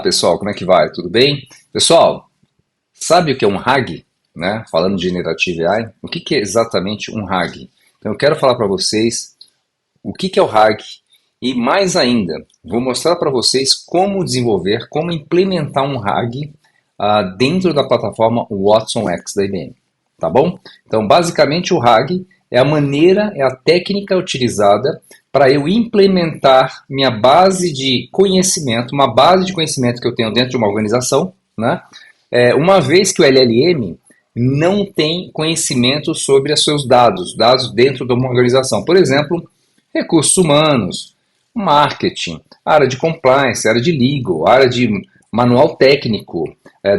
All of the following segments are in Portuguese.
Pessoal, como é que vai? Tudo bem? Pessoal, sabe o que é um RAG? Né? Falando de Generative AI, o que é exatamente um RAG? Então, eu quero falar para vocês o que é o RAG e, mais ainda, vou mostrar para vocês como desenvolver, como implementar um RAG dentro da plataforma Watson X da IBM. Tá bom? Então, basicamente, o RAG é a maneira, é a técnica utilizada para eu implementar minha base de conhecimento, uma base de conhecimento que eu tenho dentro de uma organização, né? Uma vez que o LLM não tem conhecimento sobre os seus dados, dados dentro de uma organização. Por exemplo, recursos humanos, marketing, área de compliance, área de legal, área de manual técnico,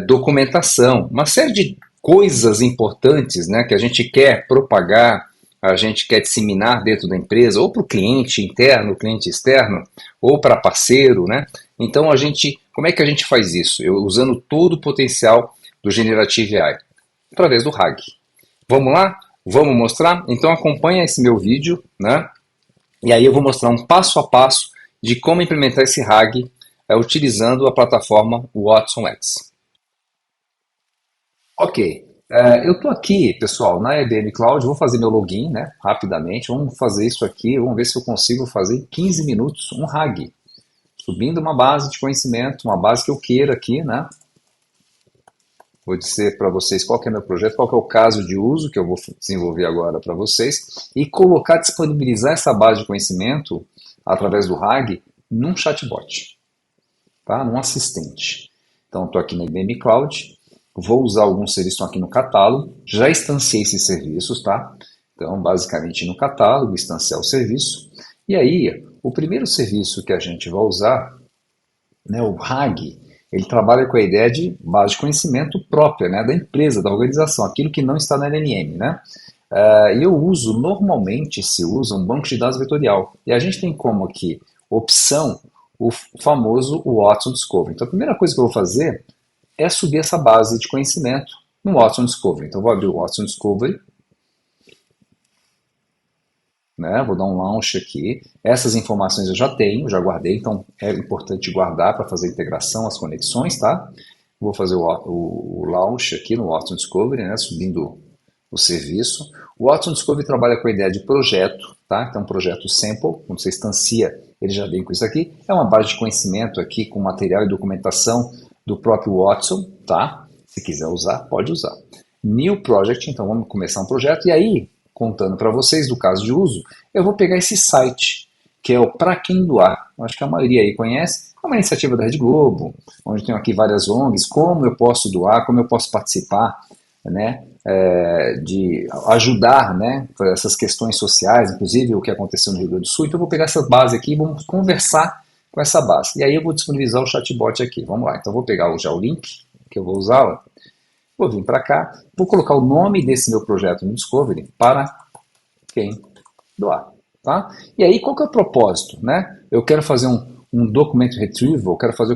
documentação, uma série de coisas importantes, né, que a gente quer propagar, a gente quer disseminar dentro da empresa, ou para o cliente interno, cliente externo, ou para parceiro, né? Então como é que a gente faz isso? Usando todo o potencial do Generative AI, através do RAG. Vamos lá? Vamos mostrar? Então acompanha esse meu vídeo, né? E aí eu vou mostrar um passo a passo de como implementar esse RAG utilizando a plataforma Watson X. Ok, eu estou aqui, pessoal, na IBM Cloud, vou fazer meu login, né, rapidamente, vamos fazer isso aqui, vamos ver se eu consigo fazer em 15 minutos um RAG, subindo uma base de conhecimento, uma base que eu queira aqui, né, vou dizer para vocês qual que é meu projeto, qual que é o caso de uso que eu vou desenvolver agora para vocês, e colocar, disponibilizar essa base de conhecimento através do RAG num chatbot, tá, num assistente. Então, estou aqui na IBM Cloud, vou usar alguns serviços que estão aqui no catálogo, já instanciei esses serviços, tá? Então, basicamente no catálogo, instanciar o serviço. E aí, o primeiro serviço que a gente vai usar, né, o RAG, ele trabalha com a ideia de base de conhecimento própria, né, da empresa, da organização, aquilo que não está na LLM, né? E eu uso, normalmente se usa um banco de dados vetorial. E a gente tem como aqui opção o famoso Watson Discovery. Então, a primeira coisa que eu vou fazer é subir essa base de conhecimento no Watson Discovery. Então, vou abrir o Watson Discovery, né? Vou dar um launch aqui. Essas informações eu já tenho, já guardei, então é importante guardar para fazer a integração, as conexões, tá? Vou fazer o launch aqui no Watson Discovery, né? Subindo o serviço. O Watson Discovery trabalha com a ideia de projeto, tá? Então, projeto sample, quando você instancia, ele já vem com isso aqui. É uma base de conhecimento aqui com material e documentação do próprio Watson, tá? Se quiser usar, pode usar. New Project, então vamos começar um projeto. E aí, contando para vocês do caso de uso, eu vou pegar esse site, que é o Pra Quem Doar. Eu acho que a maioria aí conhece. É uma iniciativa da Rede Globo, onde tem aqui várias ONGs, como eu posso doar, como eu posso participar, né, de ajudar, né, por essas questões sociais, inclusive o que aconteceu no Rio Grande do Sul. Então eu vou pegar essa base aqui e vamos conversar com essa base. E aí eu vou disponibilizar o chatbot aqui. Vamos lá, então eu vou pegar já o link que eu vou usar, ó. Vou vir para cá, vou colocar o nome desse meu projeto no Discovery para quem doar. Tá? E aí, qual que é o propósito? Né? Eu quero fazer um documento retrieval, eu quero fazer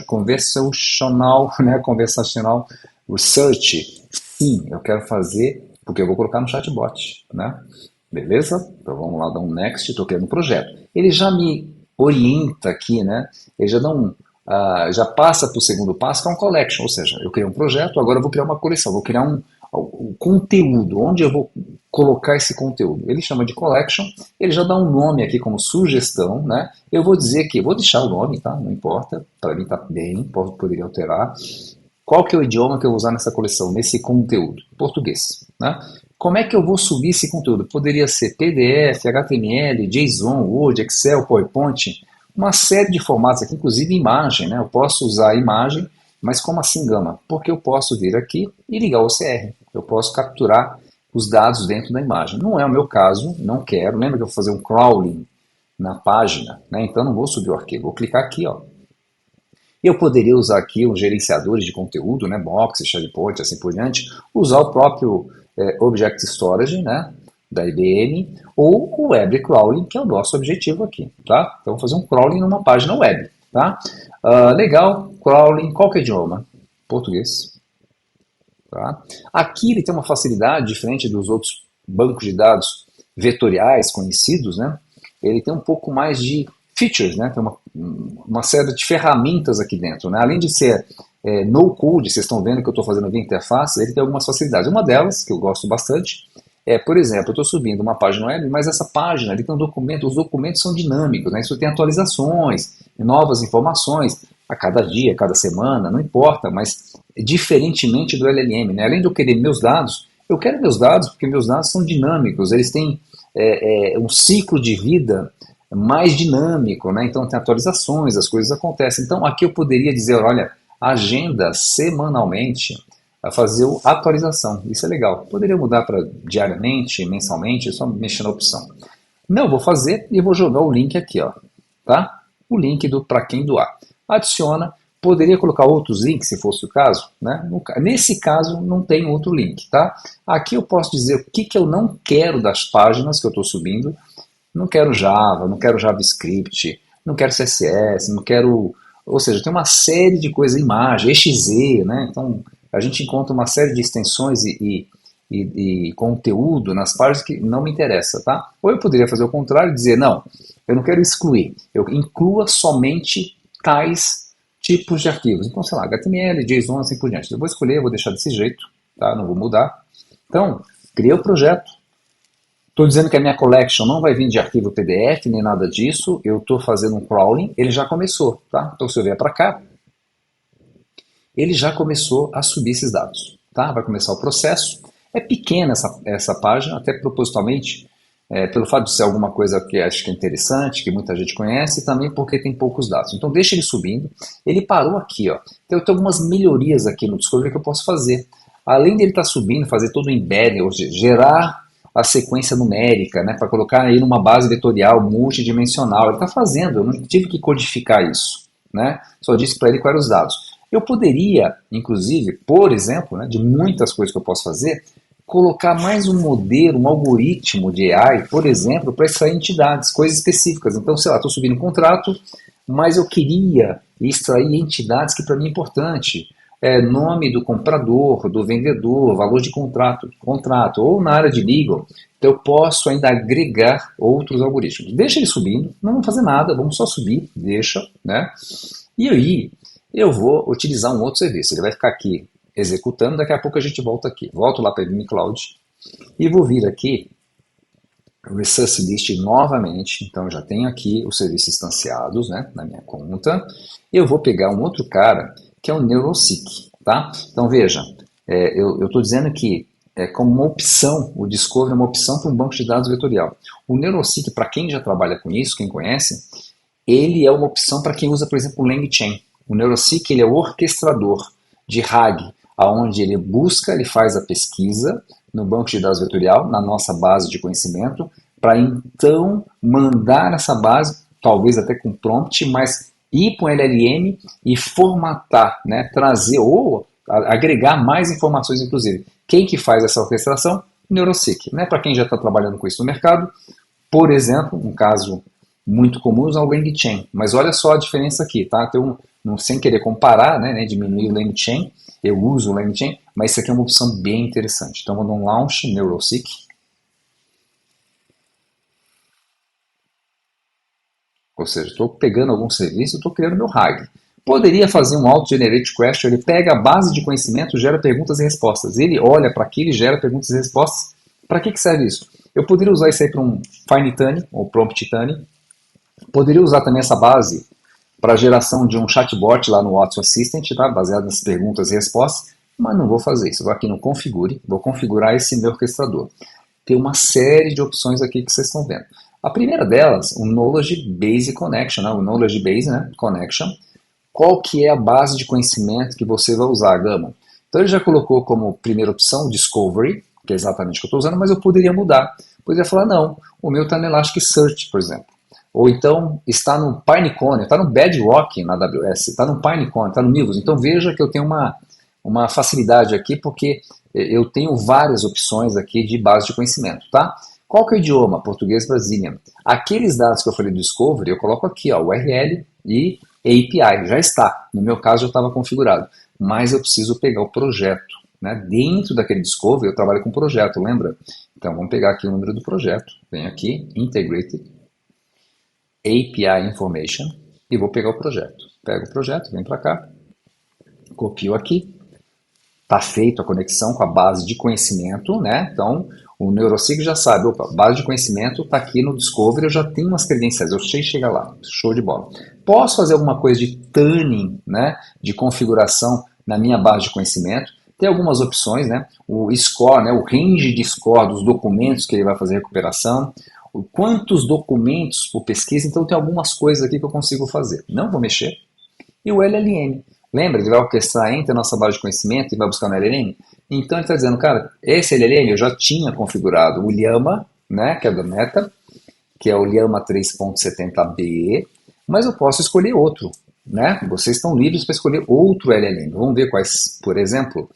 conversational, né? Conversational research. Sim, eu quero fazer, porque eu vou colocar no chatbot. Né? Beleza? Então vamos lá, dar um next, estou criando um projeto. Ele já me orienta aqui, né? Ele já dá já passa para o segundo passo, que é um collection, ou seja, eu criei um projeto, agora eu vou criar uma coleção, vou criar um conteúdo, onde eu vou colocar esse conteúdo. Ele chama de collection, ele já dá um nome aqui como sugestão, né? Eu vou dizer que, vou deixar o nome, tá? Não importa, para mim tá bem, poderia alterar. Qual que é o idioma que eu vou usar nessa coleção, nesse conteúdo? Português, né? Como é que eu vou subir esse conteúdo? Poderia ser PDF, HTML, JSON, Word, Excel, PowerPoint, uma série de formatos aqui, inclusive imagem, né? Eu posso usar a imagem, mas como assim, Gama? Porque eu posso vir aqui e ligar o OCR. Eu posso capturar os dados dentro da imagem. Não é o meu caso, não quero. Lembra que eu vou fazer um crawling na página, né? Então não vou subir o arquivo, vou clicar aqui, ó. Eu poderia usar aqui os gerenciadores de conteúdo, né? Box, SharePoint, assim por diante, usar o próprio Object Storage, né? Da IBM, ou o web crawling, que é o nosso objetivo aqui, tá? Então, vou fazer um crawling numa página web, tá? Legal, crawling, qualquer idioma, português, tá? Aqui ele tem uma facilidade diferente dos outros bancos de dados vetoriais conhecidos, né? Ele tem um pouco mais de features, né? Tem uma série de ferramentas aqui dentro, né? Além de ser no code, vocês estão vendo que eu estou fazendo via interface, ele tem algumas facilidades. Uma delas, que eu gosto bastante, por exemplo, eu estou subindo uma página web, mas essa página ali tem um documento, os documentos são dinâmicos, né? Isso tem atualizações, novas informações, a cada dia, a cada semana, não importa, mas diferentemente do LLM, né? Além de eu querer meus dados, eu quero meus dados porque meus dados são dinâmicos, eles têm um ciclo de vida mais dinâmico, né? Então tem atualizações, as coisas acontecem. Então aqui eu poderia dizer, olha, agenda semanalmente a fazer a atualização. Isso é legal. Poderia mudar para diariamente, mensalmente, é só mexer na opção. Não, vou fazer e vou jogar o link aqui, ó, tá? O link do para quem doar. Adiciona, poderia colocar outros links se fosse o caso, né? Nesse caso não tem outro link, tá? Aqui eu posso dizer o que eu não quero das páginas que eu estou subindo. Não quero Java, não quero JavaScript, não quero CSS, não quero... Ou seja, tem uma série de coisas, imagem, exe, né? Então a gente encontra uma série de extensões e conteúdo nas páginas que não me interessa, tá? Ou eu poderia fazer o contrário e dizer, não, eu não quero excluir, eu inclua somente tais tipos de arquivos. Então, sei lá, HTML, JSON, assim por diante. Eu vou escolher, eu vou deixar desse jeito, tá? Não vou mudar. Então, criei o projeto. Estou dizendo que a minha collection não vai vir de arquivo PDF, nem nada disso. Eu estou fazendo um crawling, ele já começou, tá? Então, se eu vier para cá, ele já começou a subir esses dados, tá? Vai começar o processo. É pequena essa página, até propositalmente, pelo fato de ser alguma coisa que acho que é interessante, que muita gente conhece, e também porque tem poucos dados. Então deixa ele subindo. Ele parou aqui, ó. Então, eu tenho algumas melhorias aqui no Discovery que eu posso fazer. Além dele estar subindo, fazer todo o embedding, ou seja, gerar a sequência numérica, né, para colocar aí numa base vetorial multidimensional. Ele está fazendo, eu não tive que codificar isso, né? Só disse para ele quais eram os dados. Eu poderia, inclusive, por exemplo, né, de muitas coisas que eu posso fazer, colocar mais um modelo, um algoritmo de AI, por exemplo, para extrair entidades, coisas específicas. Então, sei lá, estou subindo um contrato, mas eu queria extrair entidades que para mim é importante. Nome do comprador, do vendedor, valor de contrato, ou na área de legal, então eu posso ainda agregar outros algoritmos. Deixa ele subindo, não vamos fazer nada, vamos só subir, deixa, né? E aí eu vou utilizar um outro serviço, ele vai ficar aqui executando, daqui a pouco a gente volta aqui. Volto lá para o Cloud e vou vir aqui Resource List novamente, então eu já tenho aqui os serviços instanciados, né, na minha conta. Eu vou pegar um outro cara que é o Neuroseek, tá? Então veja, eu estou dizendo que como uma opção, o Discovery é uma opção para um banco de dados vetorial. O Neuroseek, para quem já trabalha com isso, quem conhece, ele é uma opção para quem usa, por exemplo, o LangChain. O Neuroseek ele é o orquestrador de RAG, onde ele busca, ele faz a pesquisa no banco de dados vetorial, na nossa base de conhecimento, para então mandar essa base, talvez até com prompt, mas ir para um LLM e formatar, né, trazer ou agregar mais informações, inclusive. Quem que faz essa orquestração? Neuroseek. Né? Para quem já está trabalhando com isso no mercado, por exemplo, um caso muito comum usar o LangChain. Mas olha só a diferença aqui, tá? Então, sem querer comparar, né, diminuir o LangChain, eu uso o LangChain, mas isso aqui é uma opção bem interessante. Então, vou dar um Launch Neuroseek. Ou seja, estou pegando algum serviço, estou criando meu RAG. Poderia fazer um Auto-Generate Question, ele pega a base de conhecimento, gera perguntas e respostas. Ele olha para aquilo e gera perguntas e respostas. Para que serve isso? Eu poderia usar isso aí para um Fine-Tuning, ou Prompt-Tuning. Poderia usar também essa base para a geração de um chatbot lá no Watson Assistant, tá? Baseado nas perguntas e respostas, mas não vou fazer isso. Vou aqui no Configure, vou configurar esse meu orquestrador. Tem uma série de opções aqui que vocês estão vendo. A primeira delas, o Knowledge Base Connection, né? O Knowledge Base, né? Connection. Qual que é a base de conhecimento que você vai usar, Gama? Então ele já colocou como primeira opção Discovery, que é exatamente o que eu estou usando, mas eu poderia mudar. Poderia falar, não, o meu está no Elasticsearch, por exemplo. Ou então está no Pinecone, está no Bedrock na AWS, está no Pinecone, está no Nivus. Então veja que eu tenho uma facilidade aqui, porque eu tenho várias opções aqui de base de conhecimento, tá? Qual que é o idioma? Português Brazilian. Aqueles dados que eu falei do Discovery, eu coloco aqui, ó, URL e API, já está. No meu caso já estava configurado, mas eu preciso pegar o projeto. Né? Dentro daquele Discovery eu trabalho com projeto, lembra? Então vamos pegar aqui o número do projeto, vem aqui, Integrated, API Information e vou pegar o projeto. Pego o projeto, venho para cá, copio aqui, está feito a conexão com a base de conhecimento, né? Então, o Neurosig já sabe, opa, base de conhecimento está aqui no Discovery, eu já tenho umas credenciais, eu sei chegar lá, show de bola. Posso fazer alguma coisa de tuning, né? De configuração na minha base de conhecimento. Tem algumas opções, né? O score, né? O range de score dos documentos que ele vai fazer recuperação, quantos documentos por pesquisa, então tem algumas coisas aqui que eu consigo fazer. Não vou mexer. E o LLM. Lembra? Ele vai orquestrar entre a nossa base de conhecimento e vai buscar no LLM? Então ele está dizendo, cara, esse LLM eu já tinha configurado o Llama, né, que é do Meta, que é o Llama 3.70b, mas eu posso escolher outro, né? Vocês estão livres para escolher outro LLM. Vamos ver quais, por exemplo,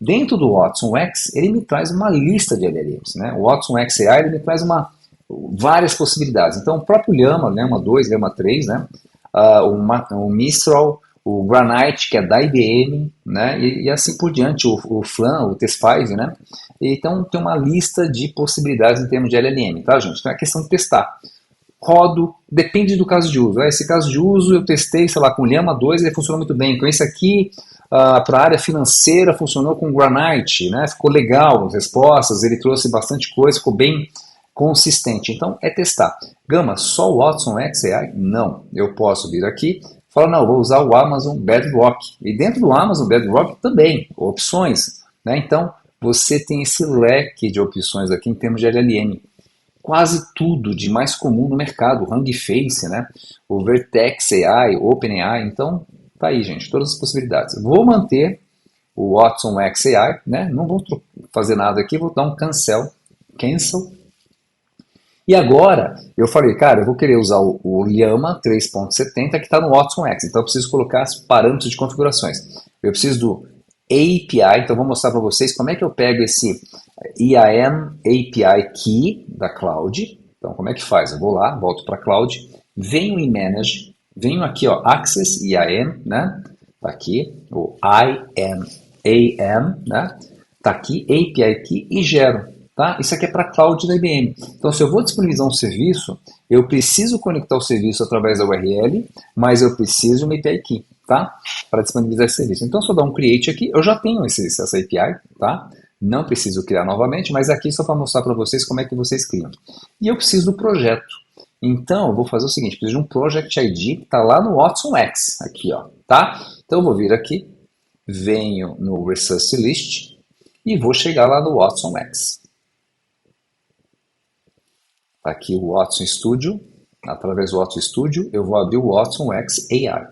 dentro do Watson X, ele me traz uma lista de LLMs, né? O Watson XAI, ele me traz várias possibilidades. Então, o próprio Llama, Llama 2, Llama 3, né? O Mistral, o Granite, que é da IBM, né? E assim por diante, o Flan, o TES5, né? Então, tem uma lista de possibilidades em termos de LLM, tá, gente? Então, é questão de testar. Rodo, depende do caso de uso. Esse caso de uso eu testei, sei lá, com o Llama 2, ele funcionou muito bem. Com esse aqui, para a área financeira, funcionou com o Granite, né? Ficou legal as respostas, ele trouxe bastante coisa, ficou bem consistente. Então, é testar. Gama, só o Watson XAI? Não. Eu posso vir aqui e falar, não, vou usar o Amazon Bedrock. E dentro do Amazon Bedrock também, opções, né? Então, você tem esse leque de opções aqui em termos de LLM. Quase tudo de mais comum no mercado, o Hugging Face, né? O Vertex AI, OpenAI, então tá aí, gente, todas as possibilidades. Vou manter o Watson XAI, né? Não vou fazer nada aqui, vou dar um cancel. E agora, eu falei, cara, eu vou querer usar o Llama 3.70 que está no Watson X, então eu preciso colocar os parâmetros de configurações. Eu preciso do API, então eu vou mostrar para vocês como é que eu pego esse IAM API Key da Cloud. Então, como é que faz? Eu vou lá, volto para a Cloud, venho em Manage, venho aqui, ó, Access IAM, né? Tá aqui, o IAM, né? Tá aqui, API Key e gero. Tá? Isso aqui é para a cloud da IBM. Então, se eu vou disponibilizar um serviço, eu preciso conectar o serviço através da URL, mas eu preciso de uma API Key, tá? Para disponibilizar esse serviço. Então, se eu dar um create aqui, eu já tenho essa API, tá? Não preciso criar novamente, mas aqui só para mostrar para vocês como é que vocês criam. E eu preciso do projeto. Então, eu vou fazer o seguinte, preciso de um Project ID que está lá no Watson X, aqui, ó, tá? Então, eu vou vir aqui, venho no Resource List e vou chegar lá no Watson X. Aqui o Watson Studio, através do Watson Studio eu vou abrir o Watson X AI.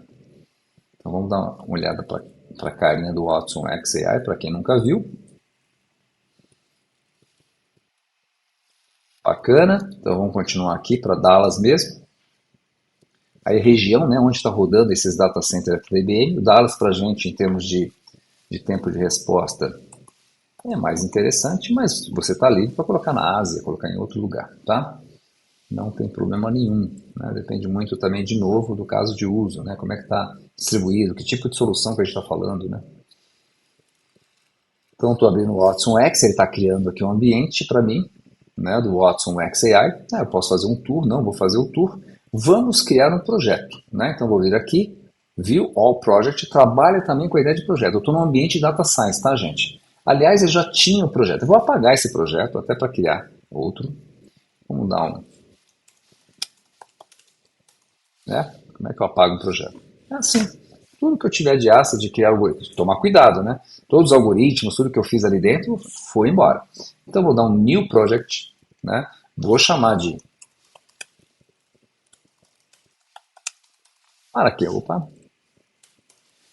Então vamos dar uma olhada para a carinha do Watson X AI, para quem nunca viu. Bacana, então vamos continuar aqui para Dallas mesmo. Aí a região, né, onde está rodando esses data centers da IBM, o Dallas para a gente em termos de tempo de resposta é mais interessante, mas você está livre para colocar na Ásia, colocar em outro lugar, tá? Não tem problema nenhum, né? Depende muito também, de novo, do caso de uso, né? Como é que está distribuído, que tipo de solução que a gente está falando, né? Então, estou abrindo o Watson X, ele está criando aqui um ambiente para mim, né, do Watson X AI. Eu posso fazer um tour, não vou fazer o tour. Vamos criar um projeto, né? Então, vou vir aqui, View All Project, trabalha também com a ideia de projeto. Eu estou no ambiente de Data Science, tá, gente? Aliás, eu já tinha o projeto. Eu vou apagar esse projeto até para criar outro. Vamos dar um... né? Como é que eu apago um projeto? É assim. Tudo que eu tiver de asa de criar algoritmos, tomar cuidado, né? Todos os algoritmos, tudo que eu fiz ali dentro foi embora. Então, eu vou dar um New Project, né? Vou chamar de... para quê? Opa!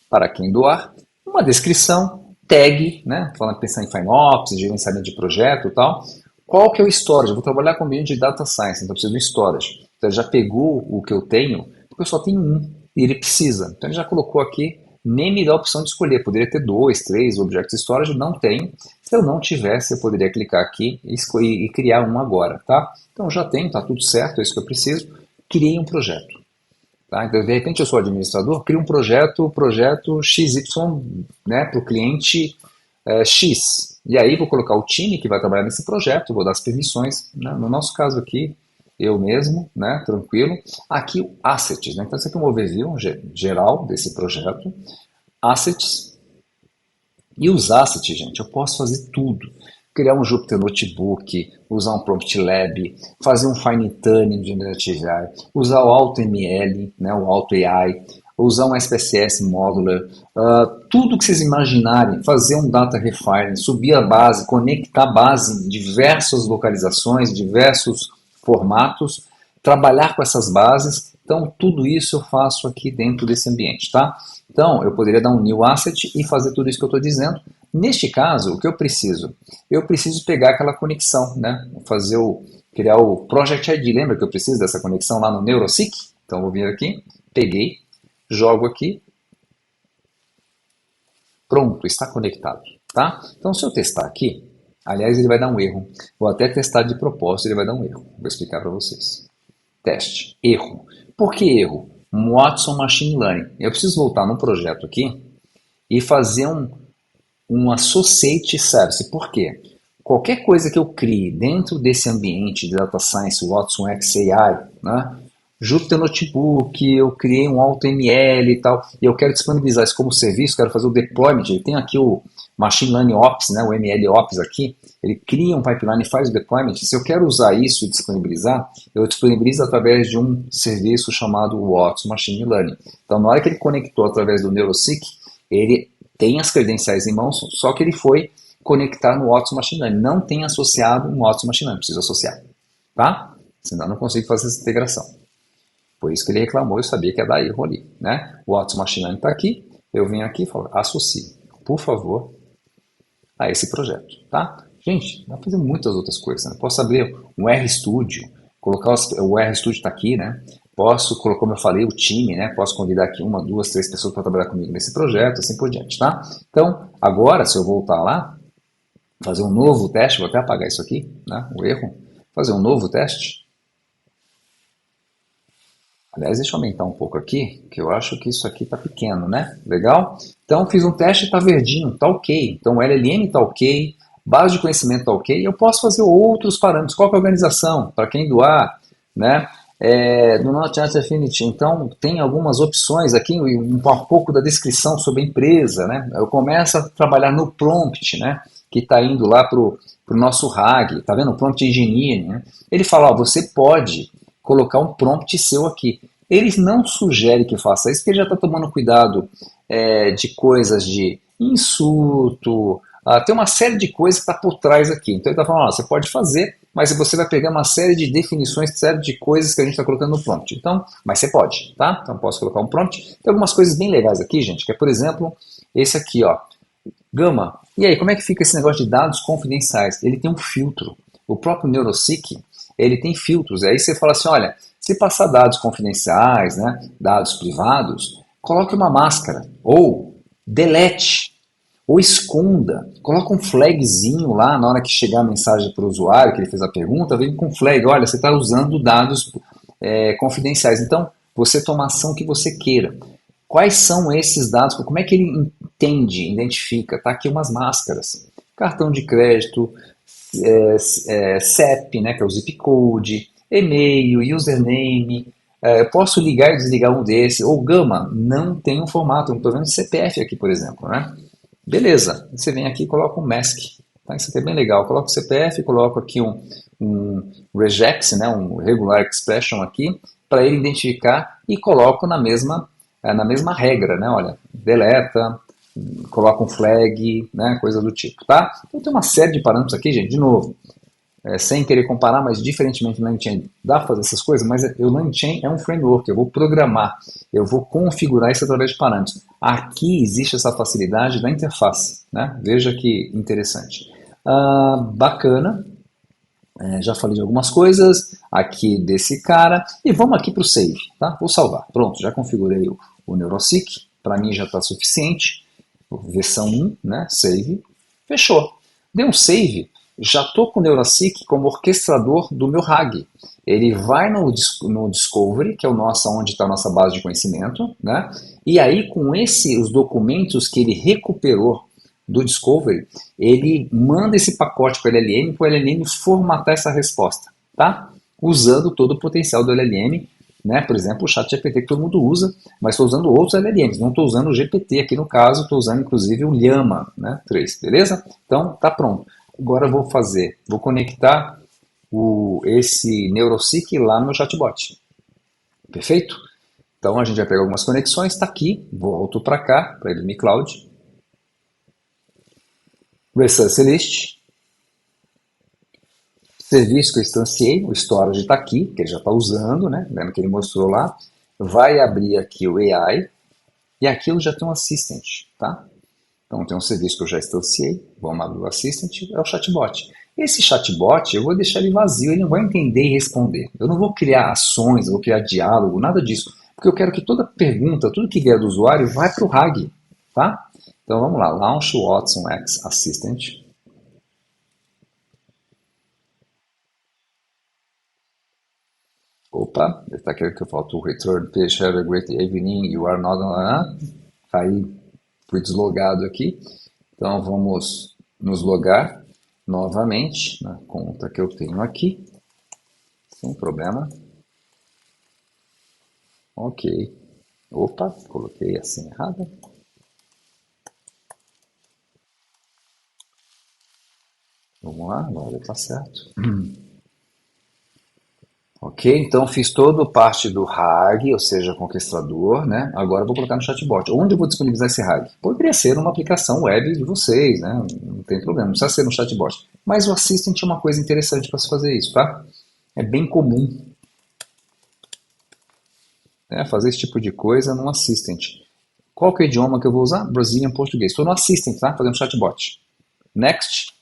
Para quem doar. Uma descrição, tag, né? Falando, pensar em FinOps, gerenciamento de projeto e tal. Qual que é o storage? Eu vou trabalhar com o ambiente de Data Science, então eu preciso de um storage. Então ele já pegou o que eu tenho, porque eu só tenho um, e ele precisa. Então ele já colocou aqui, nem me dá a opção de escolher. Poderia ter 2, 3 Object Storage, não tenho. Se eu não tivesse, eu poderia clicar aqui e criar um agora, tá? Então eu já tenho, tá tudo certo, é isso que eu preciso. Criei um projeto. Tá? Então, de repente eu sou administrador, crio um projeto XY, né, para o cliente X. E aí vou colocar o time que vai trabalhar nesse projeto, vou dar as permissões. Né? No nosso caso aqui, eu mesmo, né, tranquilo. Aqui o Assets, né? Então esse aqui é um overview geral desse projeto. Assets. E os assets, gente, eu posso fazer tudo. Criar um Jupyter Notebook, usar um Prompt Lab, fazer um Fine Tuning de Generative AI, usar o AutoML, né, o AutoAI, usar um SPSS Modular, tudo que vocês imaginarem, fazer um Data Refining, subir a base, conectar a base em diversas localizações, diversos formatos, trabalhar com essas bases. Então, tudo isso eu faço aqui dentro desse ambiente, tá? Então, eu poderia dar um new asset e fazer tudo isso que eu estou dizendo. Neste caso, o que eu preciso? Eu preciso pegar aquela conexão, né? Criar o Project ID. Lembra que eu preciso dessa conexão lá no Neurosync? Então, eu vou vir aqui, peguei, jogo aqui, pronto, está conectado, tá? Então, se eu testar aqui, aliás, ele vai dar um erro. Vou até testar de propósito, ele vai dar um erro. Vou explicar para vocês. Teste, erro. Por que erro? Watson Machine Learning. Eu preciso voltar no projeto aqui e fazer um Associate Service. Por quê? Qualquer coisa que eu crie dentro desse ambiente de Data Science, Watson XAI, né? Jupyter Notebook, eu criei um AutoML e tal, e eu quero disponibilizar isso como serviço, quero fazer o deployment, ele tem aqui o Machine Learning Ops, né, o ML Ops aqui, ele cria um pipeline e faz o deployment. Se eu quero usar isso e disponibilizar, eu disponibilizo através de um serviço chamado Watson Machine Learning. Então, na hora que ele conectou através do Neurosync, ele tem as credenciais em mãos, só que ele foi conectar no Watson Machine Learning. Não tem associado um Watson Machine Learning, preciso associar, tá? Senão eu não consigo fazer essa integração. Por isso que ele reclamou, eu sabia que ia dar erro ali, né? O Watson Machine Learning está aqui, eu venho aqui e falo, associe, por favor, a esse projeto, tá? Gente, dá para fazer muitas outras coisas, né? Posso abrir um RStudio, colocar o RStudio está aqui, né? Posso colocar, como eu falei, o time, né? Posso convidar aqui 1, 2, 3 pessoas para trabalhar comigo nesse projeto, assim por diante, tá? Então, agora, se eu voltar lá, fazer um novo teste, vou até apagar isso aqui, né? O erro, fazer um novo teste. Aliás, deixa eu aumentar um pouco aqui, que eu acho que isso aqui está pequeno, né? Legal? Então, fiz um teste e está verdinho, está ok. Então, o LLM está ok, base de conhecimento está ok. Eu posso fazer outros parâmetros. Qual que é a organização? Para quem doar, né? Do Not Affinity. Então, tem algumas opções aqui, um pouco da descrição sobre a empresa, né? Eu começo a trabalhar no prompt, né? Que está indo lá para o nosso RAG, tá vendo? O prompt engineering, né? Ele fala, ó, você pode colocar um prompt seu aqui. Ele não sugere que faça isso, porque ele já está tomando cuidado de coisas de insulto, tem uma série de coisas que está por trás aqui. Então ele está falando, ó, você pode fazer, mas você vai pegar uma série de definições, série de coisas que a gente está colocando no prompt. Então, mas você pode, tá? Então posso colocar um prompt. Tem algumas coisas bem legais aqui, gente, que é, por exemplo, esse aqui, ó. Gama, e aí, como é que fica esse negócio de dados confidenciais? Ele tem um filtro. O próprio Neurosync, ele tem filtros. Aí você fala assim, olha, se passar dados confidenciais, né, dados privados, coloque uma máscara, ou delete, ou esconda, coloca um flagzinho lá na hora que chegar a mensagem para o usuário, que ele fez a pergunta, vem com flag, olha, você está usando dados confidenciais. Então, você toma a ação que você queira. Quais são esses dados? Como é que ele entende, identifica? Tá aqui umas máscaras. Cartão de crédito, CEP, né, que é o zip code, e-mail, username, eu posso ligar e desligar um desses, ou Gama, não tem um formato, eu não estou vendo CPF aqui, por exemplo, né? Beleza, você vem aqui e coloca um mask, tá? Isso aqui é bem legal, coloca o CPF, coloco aqui um regex, né, um regular expression aqui, para ele identificar e coloco na mesma regra, né, olha, deleta, coloca um flag, né, coisa do tipo, tá? Então tem uma série de parâmetros aqui, gente, de novo, sem querer comparar, mas diferentemente do LangChain, dá para fazer essas coisas, mas o LangChain é um framework, eu vou programar, eu vou configurar isso através de parâmetros. Aqui existe essa facilidade da interface, né? Veja que interessante. Bacana, já falei de algumas coisas aqui desse cara, e vamos aqui para o save, tá? Vou salvar, pronto, já configurei o Neurosync, para mim já está suficiente, versão 1, né? Save, fechou. Deu um save, já estou com o Neurosync como orquestrador do meu RAG. Ele vai no Discovery, que é onde está a nossa base de conhecimento, né? E aí com os documentos que ele recuperou do Discovery, ele manda esse pacote para o LLM formatar essa resposta, tá? usando todo o potencial do LLM, né? Por exemplo, o ChatGPT que todo mundo usa, mas estou usando outros LLMs, não estou usando o GPT aqui no caso, estou usando inclusive o Llama, né? 3, beleza? Então, tá pronto. Agora eu vou conectar esse NeuroSeek lá no meu chatbot. Perfeito? Então a gente vai pegar algumas conexões, está aqui, volto para cá, para ele Cloud, Resource List, serviço que eu instanciei, o storage está aqui, que ele já está usando, né? Lembra que ele mostrou lá. Vai abrir aqui o AI, e aqui eu já tenho um Assistant, tá? Então tem um serviço que eu já instanciei, vamos abrir o Assistant, é o chatbot. Esse chatbot, eu vou deixar ele vazio, ele não vai entender e responder. Eu não vou criar ações, eu vou criar diálogo, nada disso. Porque eu quero que toda pergunta, tudo que vier do usuário, vai para o RAG, tá? Então vamos lá, Launch Watson X Assistant. Opa, ele está querendo que eu falte o return page, have a great evening, you are not on... Aí fui deslogado aqui. Então vamos nos logar novamente na conta que eu tenho aqui, sem problema. Ok. Opa, coloquei a senha errada. Vamos lá, agora está certo. Ok, então fiz toda parte do RAG, ou seja, conquistador, né? Agora eu vou colocar no chatbot. Onde eu vou disponibilizar esse RAG? Poderia ser uma aplicação web de vocês, né? Não tem problema, não precisa ser no chatbot. Mas o Assistant é uma coisa interessante para se fazer isso, tá? É bem comum, né, fazer esse tipo de coisa no Assistant. Qual que é o idioma que eu vou usar? Brazilian português. Estou no Assistant, tá? Fazendo chatbot. Next.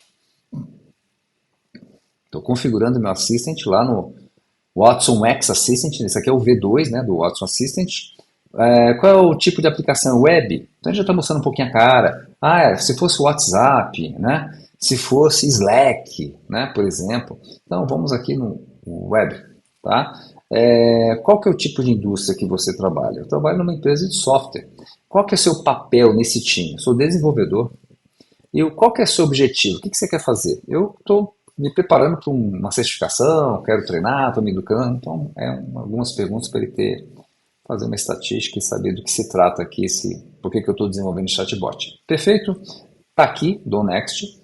Estou configurando meu Assistant lá no Watson X Assistant. Esse aqui é o V2, né, do Watson Assistant. Qual é o tipo de aplicação? Web. Então a gente já está mostrando um pouquinho a cara. Se fosse o WhatsApp, né? Se fosse Slack, né, por exemplo. Então vamos aqui no web, tá? Qual que é o tipo de indústria que você trabalha? Eu trabalho numa empresa de software. Qual que é o seu papel nesse time? Eu sou desenvolvedor. E qual que é o seu objetivo? O que que você quer fazer? Eu estou me preparando para uma certificação, quero treinar, estou me educando. Então, algumas perguntas para ele fazer uma estatística e saber do que se trata aqui, por que eu estou desenvolvendo chatbot. Perfeito? Está aqui, dou next.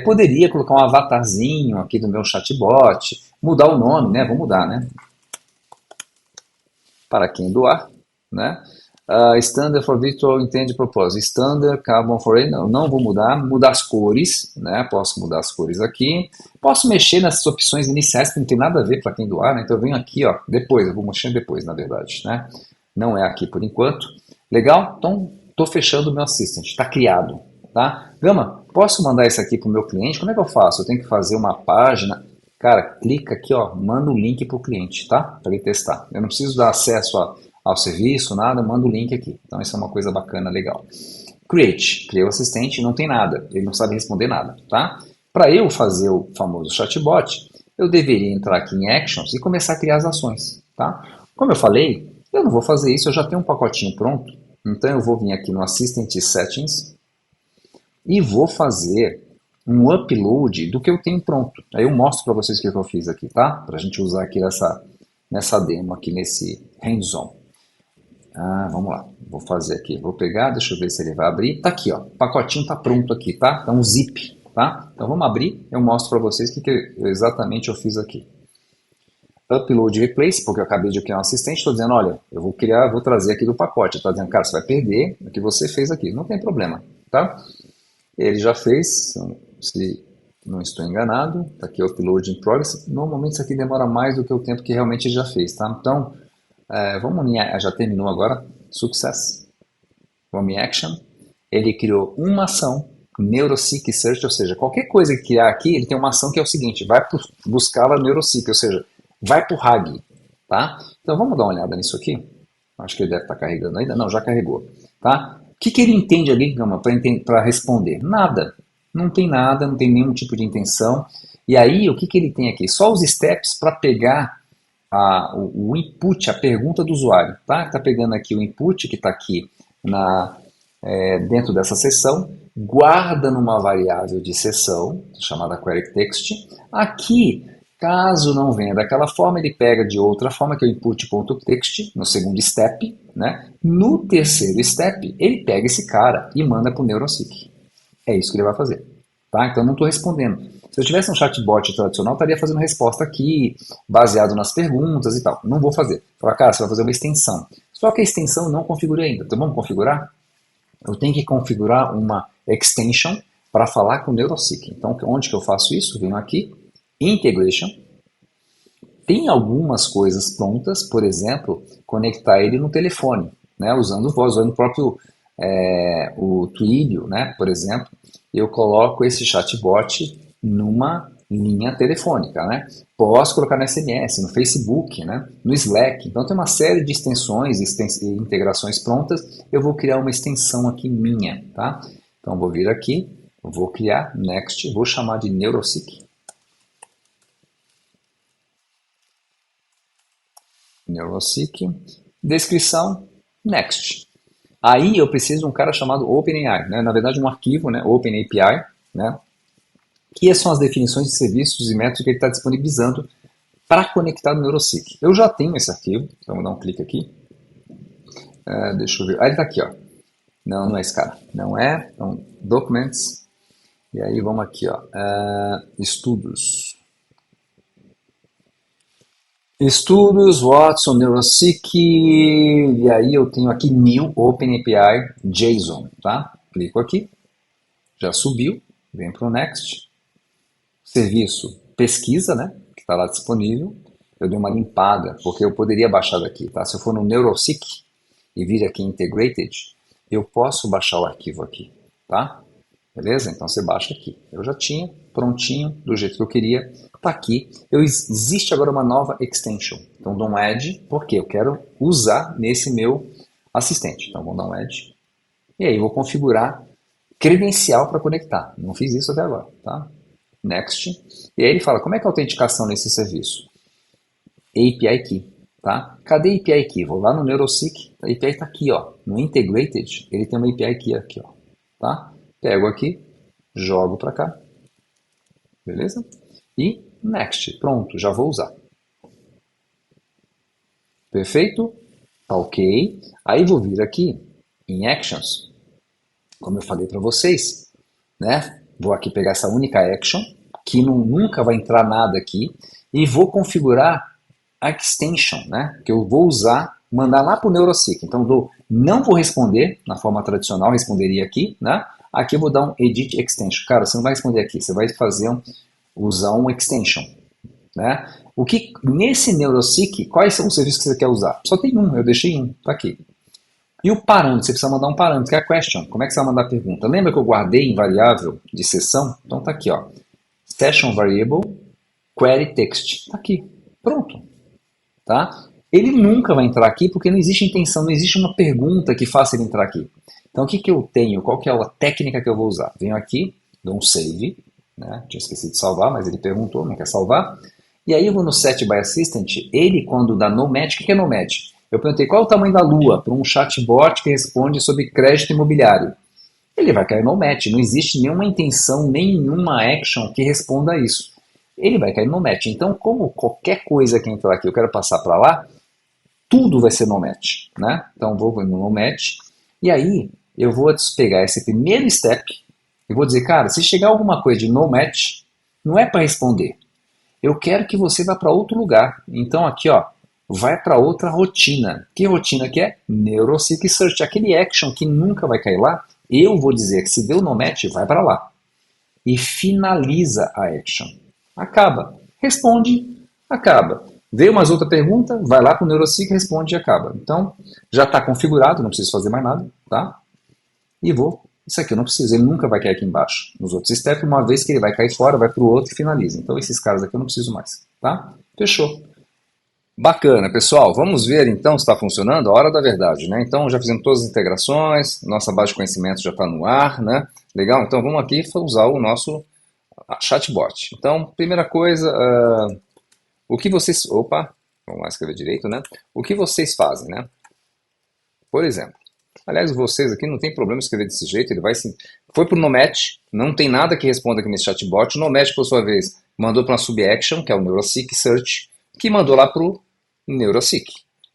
Poderia colocar um avatarzinho aqui do meu chatbot, mudar o nome, né? Vou mudar, né? Para quem doar, né? Standard for Virtual Intended Purpose. Standard Carbon for It, não vou mudar as cores, né? Posso mudar as cores aqui. Posso mexer nessas opções iniciais que não tem nada a ver para quem doar, né? Então eu venho aqui, ó, depois, eu vou mexer depois, na verdade, né? Não é aqui por enquanto. Legal? Então, estou fechando o meu Assistant, está criado, tá? Gama, posso mandar isso aqui para o meu cliente? Como é que eu faço? Eu tenho que fazer uma página. Cara, clica aqui, ó, manda o link para o cliente, tá? Para ele testar. Eu não preciso dar acesso ao serviço, nada, manda o link aqui. Então isso é uma coisa bacana, legal. Create, criei o assistente, não tem nada, ele não sabe responder nada, tá? Para eu fazer o famoso chatbot, eu deveria entrar aqui em Actions e começar a criar as ações, tá? Como eu falei, eu não vou fazer isso, eu já tenho um pacotinho pronto, então eu vou vir aqui no Assistant Settings e vou fazer um upload do que eu tenho pronto. Aí eu mostro para vocês o que eu fiz aqui, tá? Para a gente usar aqui nessa demo, aqui nesse hands-on. Vamos lá, vou fazer aqui, vou pegar, deixa eu ver se ele vai abrir. Tá aqui, ó, o pacotinho tá pronto aqui, tá? É um zip, tá? Então vamos abrir, eu mostro para vocês o que exatamente eu fiz aqui. Upload Replace, porque eu acabei de criar um assistente, estou dizendo, olha, eu vou trazer aqui do pacote. Está dizendo, cara, você vai perder o que você fez aqui. Não tem problema, tá? Ele já fez, se não estou enganado, está aqui o Upload in Progress. Normalmente isso aqui demora mais do que o tempo que realmente ele já fez, tá? Então, vamos já terminou agora, Success. Vamos em Action. Ele criou uma ação, NeuroSeek Search, ou seja, qualquer coisa que criar aqui, ele tem uma ação que é o seguinte, vai buscar a NeuroSeek, ou seja, vai para o RAG, tá? Então vamos dar uma olhada nisso aqui. Acho que ele deve estar carregando ainda. Não, já carregou, tá? O que ele entende ali, Gama, para responder? Nada. Não tem nada, não tem nenhum tipo de intenção. E aí, o que ele tem aqui? Só os steps para pegar o input, a pergunta do usuário, tá? Está pegando aqui o input que está aqui dentro dessa seção, guarda numa variável de seção, chamada query text. Aqui Caso não venha daquela forma, ele pega de outra forma, que é o input.txt, no segundo step, né? No terceiro step, ele pega esse cara e manda para o Neurosync. É isso que ele vai fazer. Tá? Então, eu não estou respondendo. Se eu tivesse um chatbot tradicional, eu estaria fazendo resposta aqui, baseado nas perguntas e tal. Não vou fazer. Falar, cara, você vai fazer uma extensão. Só que a extensão eu não configurei ainda. Então, vamos configurar? Eu tenho que configurar uma extension para falar com o Neurosync. Então, onde que eu faço isso? Venho aqui, Integration. Tem algumas coisas prontas, por exemplo, conectar ele no telefone, né, usando voz, usando o próprio o Twilio, né, por exemplo, eu coloco esse chatbot numa linha telefônica, né? Posso colocar no SMS, no Facebook, né, no Slack. Então tem uma série de extensões e integrações prontas. Eu vou criar uma extensão aqui minha, tá? Então vou vir aqui, vou criar Next, vou chamar de Neurosync. Neurosync, descrição, Next. Aí eu preciso de um cara chamado OpenAI, né? Na verdade um arquivo, né? OpenAPI, né? Que são as definições de serviços e métodos que ele está disponibilizando para conectar no Neurosync. Eu já tenho esse arquivo, então vou dar um clique aqui. Deixa eu ver. Ah, ele está aqui, ó. Não, não é esse cara. Não é. Então, Documents. E aí vamos aqui, ó. Estudos. Estudos, Watson, Neurosync, e aí eu tenho aqui New OpenAPI JSON, tá? Clico aqui, já subiu, vem para o Next. Serviço pesquisa, né? Que está lá disponível. Eu dei uma limpada, porque eu poderia baixar daqui, tá? Se eu for no Neurosync e vir aqui Integrated, eu posso baixar o arquivo aqui, tá? Beleza? Então você baixa aqui. Eu já tinha, prontinho, do jeito que eu queria. Está aqui. Existe agora uma nova extension. Então dou um add, porque eu quero usar nesse meu assistente. Então vou dar um add. E aí vou configurar credencial para conectar. Não fiz isso até agora, tá? Next. E aí ele fala, como é que é a autenticação nesse serviço? API Key, tá? Cadê a API Key? Vou lá no Neurosync. A API está aqui, ó. No Integrated, ele tem uma API Key aqui, ó. Tá? Pego aqui, jogo para cá, beleza? E Next, pronto, já vou usar. Perfeito? Tá ok. Aí vou vir aqui em Actions, como eu falei para vocês, né? Vou aqui pegar essa única action, que nunca vai entrar nada aqui, e vou configurar a extension, né? Que eu vou usar, mandar lá para o Neurosync. Então, não vou responder na forma tradicional, responderia aqui, né? Aqui eu vou dar um Edit Extension. Cara, você não vai responder aqui, você vai usar um Extension. Né? Nesse Neurosync, quais são os serviços que você quer usar? Só tem um, eu deixei um, tá aqui. E o parâmetro, você precisa mandar um parâmetro, que é a question. Como é que você vai mandar a pergunta? Lembra que eu guardei em variável de sessão? Então tá aqui, ó. Session Variable, Query Text. Tá aqui, pronto. Tá? Ele nunca vai entrar aqui porque não existe intenção, não existe uma pergunta que faça ele entrar aqui. Então, o que eu tenho? Qual que é a técnica que eu vou usar? Venho aqui, dou um save, né? Tinha esquecido de salvar, mas ele perguntou, não quer salvar. E aí eu vou no Set by Assistant, ele quando dá no match, o que é no match? Eu perguntei qual é o tamanho da lua para um chatbot que responde sobre crédito imobiliário. Ele vai cair no match, não existe nenhuma intenção, nenhuma action que responda a isso. Ele vai cair no match. Então, como qualquer coisa que entrar aqui eu quero passar para lá, tudo vai ser no match, né? Então, vou no no match, e aí eu vou pegar esse primeiro step e vou dizer, cara, se chegar alguma coisa de no match, não é para responder. Eu quero que você vá para outro lugar. Então aqui, ó, vai para outra rotina. Que rotina que é? Neurosync Search. Aquele action que nunca vai cair lá, eu vou dizer que se deu no match, vai para lá. E finaliza a action. Acaba. Responde, acaba. Veio umas outra pergunta, vai lá para o Neurosync, responde e acaba. Então, já está configurado, não preciso fazer mais nada, tá? E vou. Isso aqui eu não preciso, ele nunca vai cair aqui embaixo. Nos outros steps, uma vez que ele vai cair fora, vai para o outro e finaliza. Então esses caras aqui eu não preciso mais, tá? Fechou. Bacana, pessoal. Vamos ver então se está funcionando. A hora da verdade, né? Então já fizemos todas as integrações, nossa base de conhecimento já está no ar, né? Legal? Então vamos aqui usar o nosso chatbot. Então, primeira coisa, o que vocês... Opa, vamos lá escrever direito, né? O que vocês fazem, né? Por exemplo, aliás, vocês aqui não tem problema escrever desse jeito, ele vai sim. Foi pro Nomatch, não tem nada que responda aqui nesse chatbot. O Nomatch, por sua vez, mandou para uma Subaction, que é o Neuraceq Search, que mandou lá para o Neuraceq.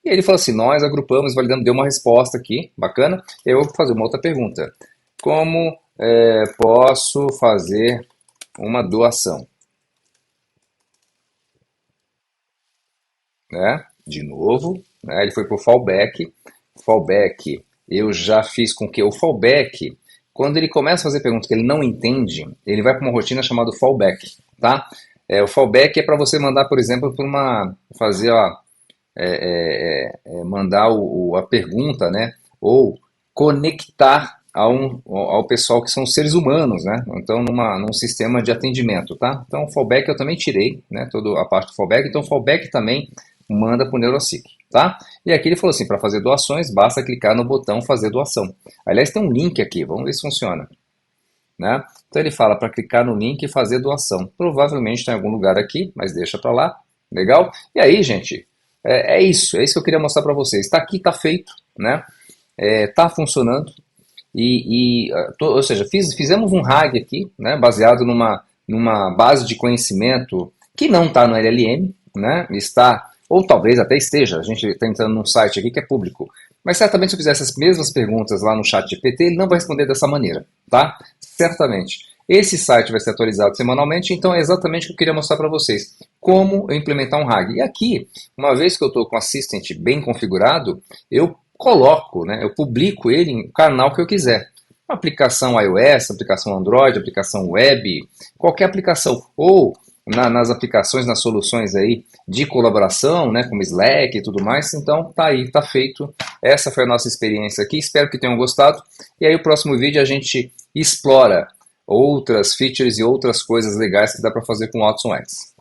E ele falou assim, nós agrupamos, validamos, deu uma resposta aqui, bacana. Eu vou fazer uma outra pergunta. Como posso fazer uma doação? Né? De novo, né? Ele foi para o fallback. Fallback, eu já fiz com que o fallback, quando ele começa a fazer perguntas que ele não entende, ele vai para uma rotina chamada fallback, tá? O fallback é para você mandar, por exemplo, para fazer mandar a pergunta, né? Ou conectar ao pessoal que são seres humanos, né? Então, num sistema de atendimento, tá? Então, o fallback eu também tirei, né? Toda a parte do fallback. Então, o fallback também manda para o Neuraceq, tá? E aqui ele falou assim, para fazer doações, basta clicar no botão fazer doação. Aliás, tem um link aqui, vamos ver se funciona. Né? Então ele fala para clicar no link e fazer doação. Provavelmente está em algum lugar aqui, mas deixa para lá. Legal? E aí, gente, é isso que eu queria mostrar para vocês. Está aqui, está feito, né? Está funcionando. Ou seja, fizemos um RAG aqui, né? Baseado numa base de conhecimento que não está no LLM, né? Está, ou talvez até esteja. A gente está entrando num site aqui que é público. Mas certamente se eu fizer essas mesmas perguntas lá no chat GPT, ele não vai responder dessa maneira, tá? Certamente. Esse site vai ser atualizado semanalmente, então é exatamente o que eu queria mostrar para vocês. Como eu implementar um RAG. E aqui, uma vez que eu estou com o Assistant bem configurado, eu coloco, né, eu publico ele em canal que eu quiser. Uma aplicação iOS, aplicação Android, aplicação web, qualquer aplicação. Ou nas aplicações, nas soluções aí de colaboração, né, como Slack e tudo mais. Então tá aí, tá feito. Essa foi a nossa experiência aqui. Espero que tenham gostado. E aí o próximo vídeo a gente explora outras features e outras coisas legais que dá para fazer com o Watson X.